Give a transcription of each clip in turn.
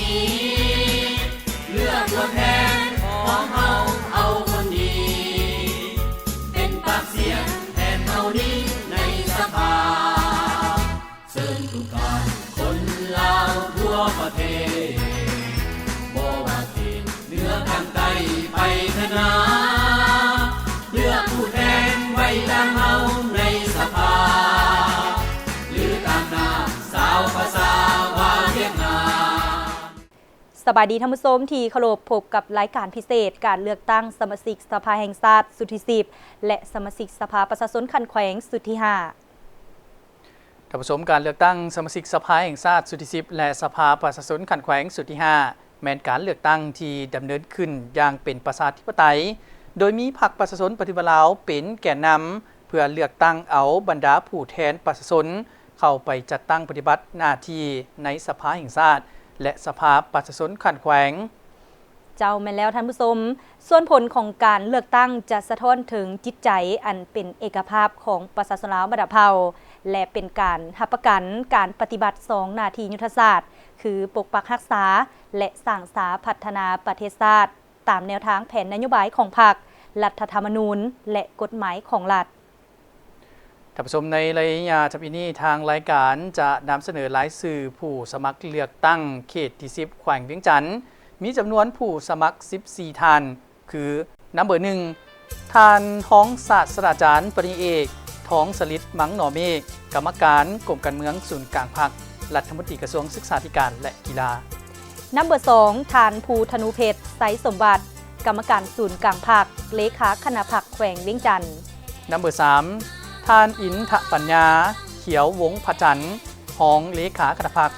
นี้เลือกตัวแทนของเฮาเอาคนดีเป็นปากเสียงแทนเฮานี้ในสภาเชิญทุกท่านคนลาวทั่วประเทศบ่ว่าเขตเหนือกลางใต้ไปเถอะนะเลือกผู้แทนไว้ตามเฮาในสภาหรือตามหน้าสาวภาษาวาเวียดนามสบายดีท่านผู้ชมที่เคารพพบกับรายการพิเศษการเลือกตั้งสมาชิกสภาแห่งชาติสุดที่10และสมาชิกสภาประชาชนคันแขวงสุดที่5ท่านผู้ชมการเลือกตั้งสมาชิกสภาแห่งชาติสุดที่10และสภาประชาชนคันแขวงสุดที่5แม้นการเลือกตั้งที่ดำเนินขึ้นอย่างเป็นประชาธิปไตยโดยมีพรรคประชาชนปฏิวัติลาวเป็นแกนนำเพื่อเลือกตั้งเอาบรรดาผู้แทนประชาชนเข้าไปจัดตั้งปฏิบัติหน้าที่ในสภาแห่งชาติและสภาประชาชนคันแขวงเจ้าแม่นแล้วท่านผู้ชมส่วนผลของการเลือกตั้งจะสะท้อนถึงจิตใจอันเป็นเอกภาพของประชาชนลาวบัดเผาและเป็นการรับประกันการปฏิบัติ2หน้าที่ยุทธศาสตร์คือปกปักรักษาและสร้างสรรค์พัฒนาประเทศชาติตามแนวทางแผนนโยบายของพรรครัฐธรรมนูญและกฎหมายของรัฐท่านผู้ชมในระยะจากนี้ทางรายการจะนำเสนอรายชื่อผู้สมัครเลือกตั้งเขตที่10แขวงเวียงจันทน์มีจำนวนผู้สมัคร14ท่านคือน้ำเบอร์1ท่านท้องศาสตราจารย์ปริญญาเอกท้องสลิดมังหนอเมฆกรรมการกรมการเมืองศูนย์กลางพรรครัฐมนตรีกระทรวงศึกษาธิการและกีฬาน้ำเบอร์2ท่านภูธนูเพชรไสสมบัติกรรมการศูนย์กลางพรรคเลขาคณะพรรคแขวงเวียงจันทน์น้ำเบอร์3ท่านอินทปัญญาเขียววงศ์พจันทร์รองเลขาคณะพรรค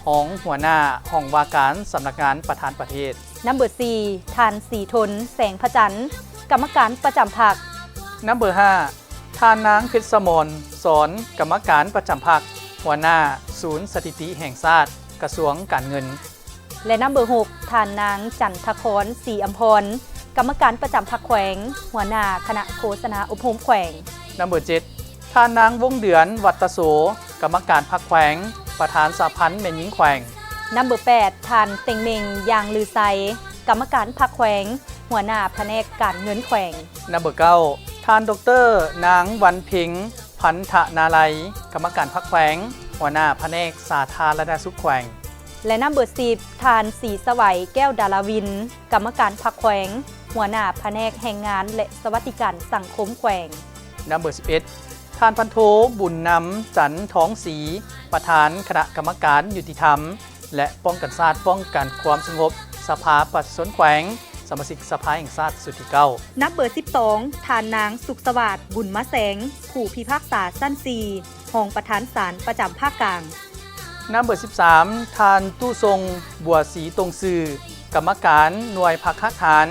รองหัวหน้าห้องว่าการสำนักงานประธานประเทศน้ำเบอร์4ท่านสีทนแสงพจันทร์กรรมการประจำพรรคน้ำเบอร์5ท่านนางเพชรสมรสอนกรรมการประจำพรรคหัวหน้าศูนย์สถิติแห่งชาติกระทรวงการเงินและน้ำเบอร์6ท่านนางจันทครศรีอัมพรกรรมการประจำพรรคแขวงหัวหน้าคณะโฆษณาอบรมแขวงน้ำเบอร์7ท่านนางวงเดือนวัตโสกรรมการพรรคแขวงประธานสหพันธ์แม่หญิงแขวงน้ำเบอร์8ท่านเต็งเมงยางลือไซกรรมการพรรคแขวงหัวหน้าแผนกการเงินแขวงน้ำเบอร์9ท่านดร.นางวันเพ็งพันธนาลัยกรรมการพรรคแขวงหัวหน้าแผนกสาธารณสุขแขวงและน้ำเบอร์10ท่านศรีสวัยแก้วดาราวินกรรมการพรรคแขวงหัวหน้าแผนกแรงงานและสวัสดิการสังคมแขวงน้ำเบอร์11ท่านพันโทบุญนำจันท้องศรีประธานคณะกรรมการยุติธรรมและป้องกันชาติป้องกันความสงบสภาประชาชนแขวงสมาชิกสภาแห่งชาติสุดที่9นับเบอร์12ท่านนางสุขสวัสดิ์บุญมะแสงผู้พิพากษาสั้น4รองประธานศาลประจำภาคกลางน้ำเบอร์13ท่านตู้ทรงบัวศรีตรงซือกรรมการหน่วยพักทหาร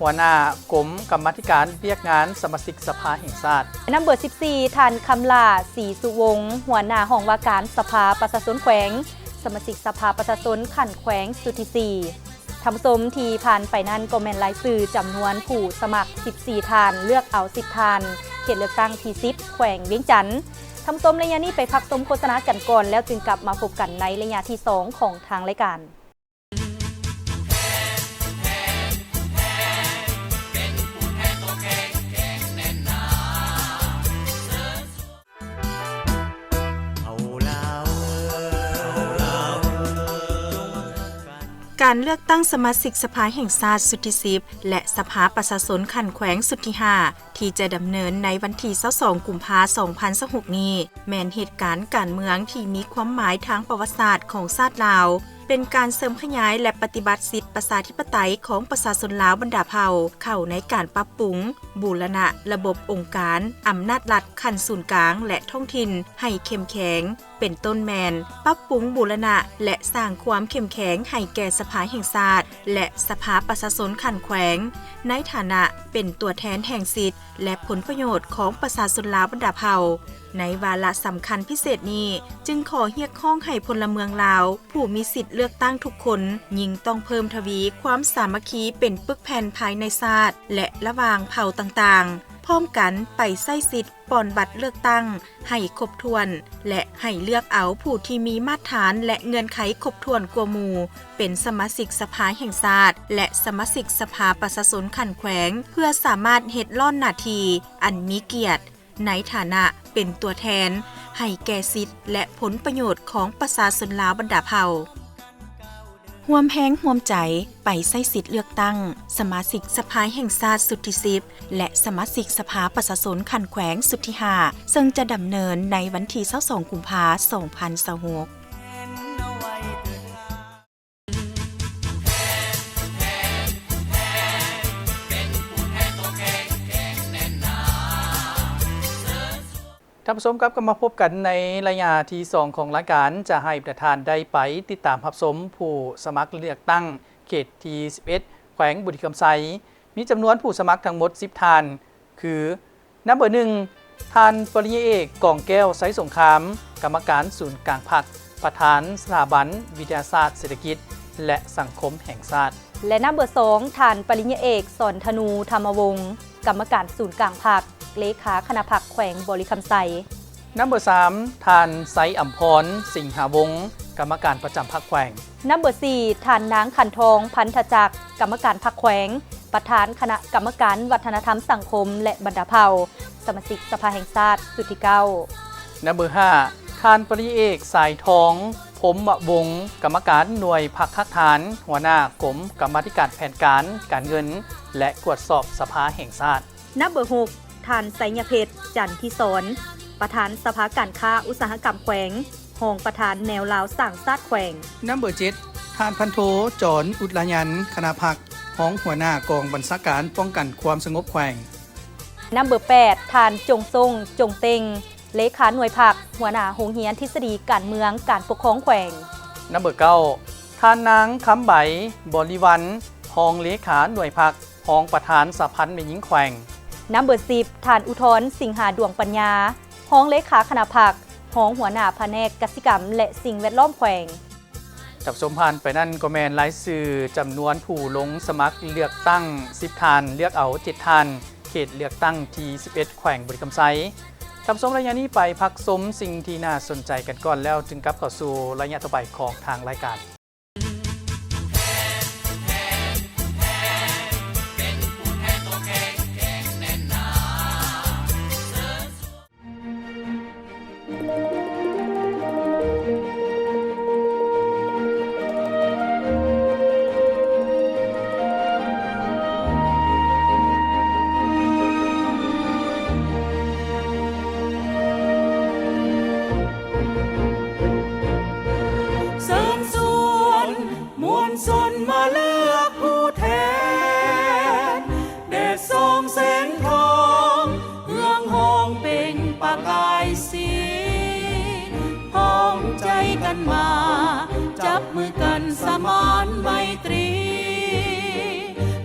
หัวหน้ากรมกรรมาธิการเรียกงานสมาชิกสภาแห่งชาติน้ำเบอร์14ท่านคำลาศรีสุวงศ์หัวหน้าห้องว่าการสภาประชาชนแขวงสมาชิกสภาประชาชนขันแขวงสุดที่4ทำสมที่ผ่านไปนั้นก็แม่นรายชื่อจำนวนผู้สมัคร14ท่านเลือกเอา10ท่านเขตเลือกตั้งที่10แขวงเวียงจันทน์ทำสมระยะนี้ไปพักสมโฆษณากันก่อนแล้วจึงกลับมาพบกันในระยะที่2ของทางรายการการเลือกตั้งสมาชิกสภาแห่งชาติสุดที่10และสภาประชาชนคันแขวงสุดที่5ที่จะดำเนินในวันที่22กุมภาพันธ์2026นี้แม้นเหตุการณ์การเมืองที่มีความหมายทางประวัติศาสตร์ของชาติลาวเป็นการเสริมขยายและปฏิบัติสิทธิประชาธิปไตยของประชาชนลาวบรรดาเผ่าเข้าในการปรับปรุงบูรณะระบบองค์การอำนาจรัฐขั้นศูนย์กลางและท้องถิ่นให้เข้มแข็งเป็นต้นแมนปรับปรุงบูรณะและสร้างความเข้มแข็งให้แก่สภาแห่งชาติและสภาประชาชนคันแขวงในฐานะเป็นตัวแทนแห่งสิทธิและผลประโยชน์ของประชาชนลาวบรรดาเผ่าในวาระสำคัญพิเศษนี้จึงขอเรียกร้องให้พลเมืองลาวผู้มีสิทธิ์เลือกตั้งทุกคนยิ่งต้องเพิ่มทวีความสามัคคีเป็นปึกแผ่นภายในชาติและระหว่างเผ่าต่างๆ พร้อมกันไปใช้สิทธิ์ปอนบัตรเลือกตั้งให้ครบถ้วน และให้เลือกเอาผู้ที่มีมาตรฐานและเงื่อนไขครบถ้วนกว่าหมู่เป็นสมาชิกสภาแห่งชาติและสมาชิกสภาประชาชนขันแขวงเพื่อสามารถเฮ็ดล่อนหน้าที่อันมีเกียรติในฐานะเป็นตัวแทนให้แก่สิทธิ์และผลประโยชน์ของประชาชนลาวบรรดาเผ่าร่วมแรงร่วมใจไปใช้สิทธิ์เลือกตั้งสมาชิกสภาแห่งชาติสุดที่10และสมาชิกสภาประชาชนขันแขวงสุดที่5ซึ่งจะดำเนินในวันที่22กุมภาพันธ์2026ท่านผู้ชมครับก็มาพบกันในระยะที่2ของรายการจะให้ประธานได้ไปติดตามรับชมผู้สมัครเลือกตั้งเขตที่11แขวงบุรีคำไซมีจำนวนผู้สมัครทั้งหมด10ท่านคือนับเบอร์ 1ท่านปริญญาเอกกองแก้วไซสงครามกรรมการศูนย์กลางพรรคประธานสถาบันวิทยาศาสตร์เศรษฐกิจและสังคมแห่งชาติและนับเบอร์ 2ท่านปริญญาเอกสอนธนูธรรมวงศ์กรรมการศูนย์กลางพรรคเลขาคณะพรรคแขวงบริคำไซนับเบอร์ 3ท่านไซอัมพรสิงหาวงศ์กรรมการประจำพรรคแขวงนับเบอร์ 4ท่านนางขันทองพันธจักรกรรมการพรรคแขวงประธานคณะกรรมการวัฒนธรรมสังคมและบรรดาเผ่าสมาชิกสภาแห่งชาติสุดที่9นับเบอร์ 5ท่านปริญญาเอกสายทองพรหมวงศ์กรรมการหน่วยพรรคคักฐานหัวหน้ากรมกรรมาธิการแผนการเงินและตรวจสอบสภาแห่งชาตินับเบอร์ 6ท่านไสยเพชรจันทิสรประธานสภาการค้าอุตสาหกรรมแขวงรองประธานแนวลาวสร้างชาติแขวงนับเบอร์ 7ท่านพันโทจรอุดลายันคณะพรรครองหัวหน้ากองบัญชาการป้องกันความสงบแขวงนับเบอร์8ท่านจงทรงจงเต็งเลขาหน่วยพรรคหัวหน้าโรงเรียนทฤษฎีการเมืองการปกครองแขวงนับเบอร์ 9ท่านนางคำใบบริวันรองเลขาหน่วยพรรครองประธานสภาแม่หญิงแขวงนับเบอร์10ท่านอุทธรสิงหาดวงปัญญารองเลขาคณะพรรครองหัวหน้าแผนกกสิกรรมและสิ่งแวดล้อมแขวงจับสมพันธ์ไปนั่นก็แมนรายชื่อจำนวนผู้ลงสมัครเลือกตั้ง10ท่านเลือกเอา7ท่านเขตเลือกตั้งที่11แขวงบุรีคำไซจับสมระยะนี้ไปพักสมสิ่งที่น่าสนใจกันก่อนแล้วจึงกลับเข้าสู่ระยะต่อไปของทางรายการมาจับมือกันสมานไมตรี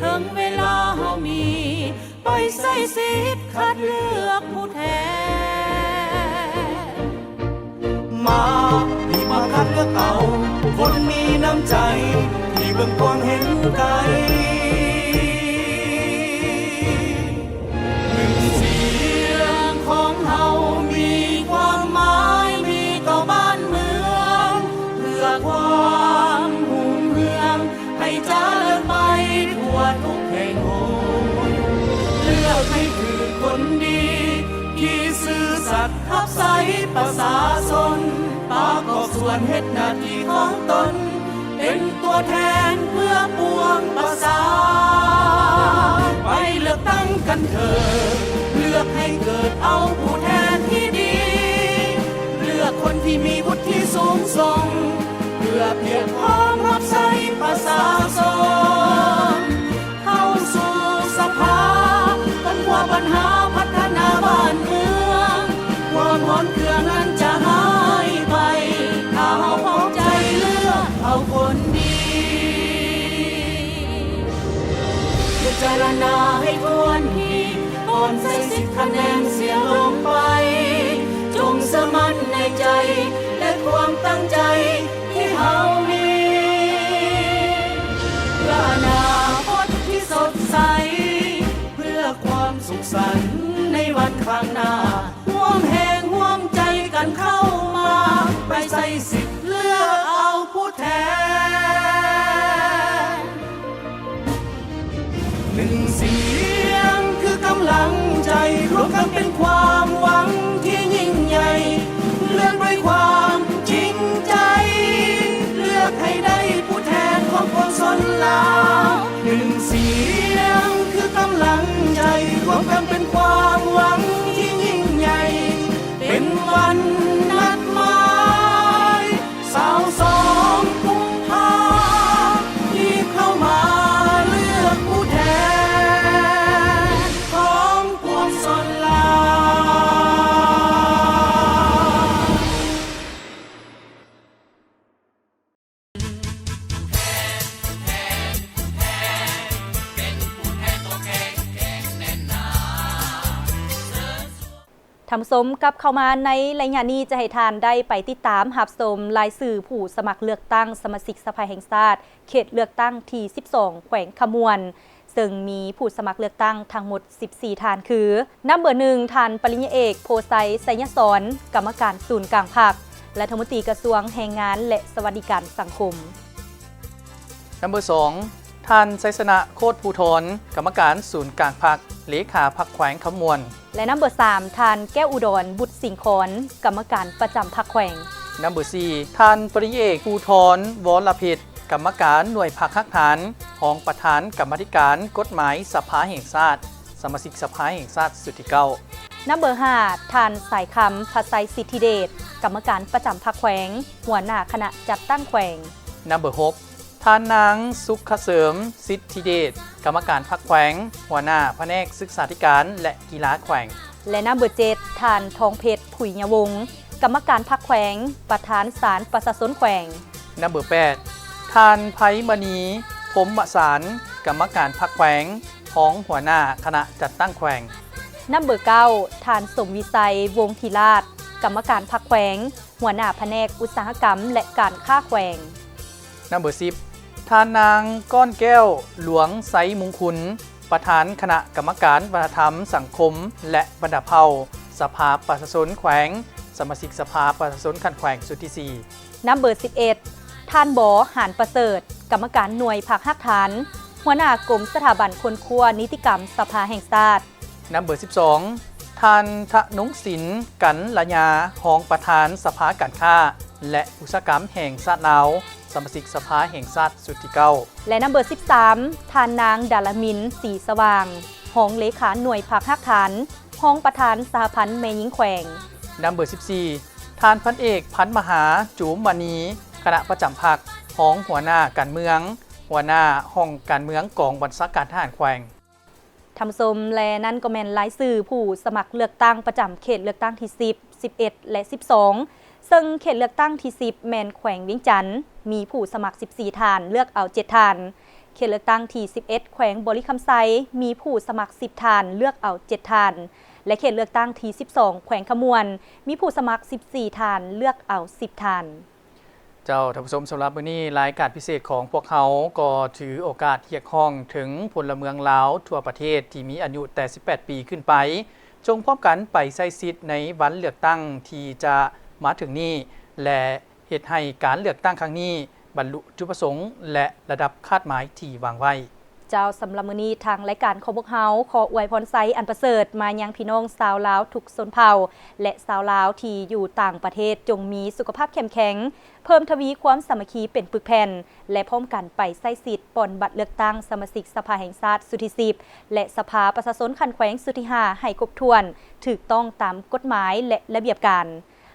ถึงเวลาเฮามีไปใส่สิทธิ์คัดเลือกผู้แทนมาคัดเลือกเอาคนมีน้ำใจที่เบิ่งกว้างเห็นไกลหนึ่งเสียงของเฮามีความหมายมีต่อบ้านเมืองเพื่อความรุ่งเรืองให้เจริญไปทั่วทุกแห่งหนเลือกให้คือคนดีที่ซื่อสัตย์รับใช้ประชาชนประกอบส่วนเฮ็ดหน้าที่ของตนเป็นตัวแทนเพื่อปวงประชาไปเลือกตั้งกันเถิดเลือกให้เกิดเอาผู้แทนที่ดีเลือกคนที่มีวุฒิสูงส่งเพื่อเพียงพร้อมรับใช้ประชาชนเข้าสู่สภากันว่าปัญหาพัฒนาบ้านเมืองความร้อนเครื่องนั้นจะหายไปถ้าเราพร้อมใจเลือกเอาคนดีพิจารณาให้ทวนทีก่อนใส่สิทธิ์คะแนนเสียลงไปจงเชื่อมั่นในใจและความตั้งใจที่เฮามีเพื่ออนาคตที่สดใสเพื่อความสุขสันต์ นึ่งเสียงคือกำลังใจรวมกันเป็นความหวังที่ยิ่งใหญ่เลือกด้วยความจริงใจเลือกให้ได้ผู้แทนของคนชนลาวหนึ่งเสียงคือกำลังใจรวมกันเป็นความหวังที่ยิ่งใหญ่เป็นวันนัดหมาย22 กุมภารีบเข้ามาเลือกผู้แทนของปวงชนลาวทำสมกับเข้ามาในรายงานนี้จะให้ทานได้ไปติดตามหับสมรายสื่อผู้สมัครเลือกตั้งสมาชิกสภาแห่งชาติเขตเลือกตั้งที่ 12 แขวงขมวนซึ่งมีผู้สมัครเลือกตั้งทั้งหมด 14 ทานคือนับเบอร์ 1 ทานปริญญาเอกโพไซไสยสอนกรรมการศูนย์กลางภาคและรัฐมนตรีกระทรวงแรงงานและสวัสดิการสังคมนับเบอร์ 2 ท่านไซสนะโคตรภูธรกรรมการศูนย์กลางภาคเลขาพรรคแขวงขมวนและนัมเบอร์ 3 ทานแก้วอุดรบุตรสิงคอนกรรมการประจำพรรคแขวงนัมเบอร์ 4 ท่านปริญญาเอกภูธรวรพิษกรรมการหน่วยพักฮักฐานรองประธานกรรมาธิการกฎหมายสภาแห่งชาติสมาชิกสภาแห่งชาติสุดที่9นัมเบอร์ 5 ทานสายคำภาษาสิทธิเดชกรรมการประจำพรรคแขวงหัวหน้าคณะจัดตั้งแขวงนัมเบอร์ 6ท่านนางสุขเสริมสิทธิเดชกรรมการพรรคแขวงหัวหน้าแผนกศึกษาธิการและกีฬาแขวงและนัมเบอร์ 7 ทานทองเพชรผุยยวงศ์กรรมการพรรคแขวงประธานศาลประชาชนแขวงนัมเบอร์ 8 ท่านไพมณีพรหมสารกรรมการพรรคแขวงของหัวหน้าคณะจัดตั้งแขวงนัมเบอร์ 9 ทานสมวิสัยวงศ์ธีราชกรรมการพรรคแขวงหัวหน้าแผนกอุตสาหกรรมและการค้าแขวงนัมเบอร์ 10ท่านนางก้อนแก้วหลวงไซมงคุลประธานคณะกรรมการวัฒนธรรมสังคมและบรรดาเผ่าสภาประชาชนแขวงสมาชิกสภาประชาชนขันแขวงสุดที่4นัมเบอร์ 11 ท่านบอหานประเสริฐกรรมการหน่วยพักฮักฐานหัวหน้ากรมสถาบันคนครัวนิติกรรมสภาแห่งชาตินัมเบอร์ 12 ท่านทะนุงศิลป์กันละยารองประธานสภาการค้าและอุตสาหกรรมแห่งชาติลาวสมาชิกสภาแห่งชาติสุดที่9และนัมเบอร์ 13 ทานนางดารมินสีสว่างรองเลขาหน่วยพักฮักฐานรองประธานสหพันธ์แม่หญิงแขวงนัมเบอร์ 14 ท่านพันเอกพันมหาจูมมณีคณะประจำพรรครองหัวหน้าการเมืองหัวหน้าห้องการเมืองกองบัญชาการทหารแขวงทำสมและนั่นก็แม่นรายชื่อผู้สมัครเลือกตั้งประจำเขตเลือกตั้งที่10 11 และ 12ซึ่งเขตเลือกตั้งที่10แม่นแขวงเวียงจันทน์มีผู้สมัคร14ทานเลือกเอา7ทานเขตเลือกตั้งที่11แขวงบริคำไซมีผู้สมัคร10ทานเลือกเอา7ทานและเขตเลือกตั้งที่12แขวงขมวนมีผู้สมัคร14ทานเลือกเอา10ทานเจ้าท่านผู้ชมสำหรับมื้อนี้รายการพิเศษของพวกเขาก็ถือโอกาสเรียกร้องถึงพลเมืองลาวทั่วประเทศที่มีอายุแต่18ปีขึ้นไปจงพร้อมกันไปใช้สิทธิ์ในวันเลือกตั้งที่จะมาถึงนี้และเฮ็ดให้การเลือกตั้งครั้งนี้บรรลุจุดประสงค์และระดับคาดหมายที่วางไว้เจ้าสำหรับมื้อนี้ทางรายการของพวกเฮาขออวยพรไซอันประเสริฐมายังพี่น้องชาวลาวทุกชนเผ่าและชาวลาวที่อยู่ต่างประเทศจงมีสุขภาพเข้มแข็งเพิ่มทวีความสามัคคีเป็นปึกแผ่นและพร้อมกันไปใช้สิทธิ์ปอนบัตรเลือกตั้งสมาชิกสภาแห่งชาติสุดที่10และสภาประชาชนขันแขวงสุดที่5ให้ครบถ้วนถูกต้องตามกฎหมายและระเบียบการ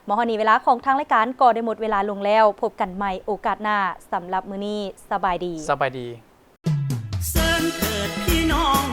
หมอฮอนีเวลาของทางรายการก็ได้หมดเวลาลงแล้วพบกันใหม่โอกาสหน้าสำหรับมื้อนี้สบายดีสบายดีเสิร์นเกิดพี่น้อง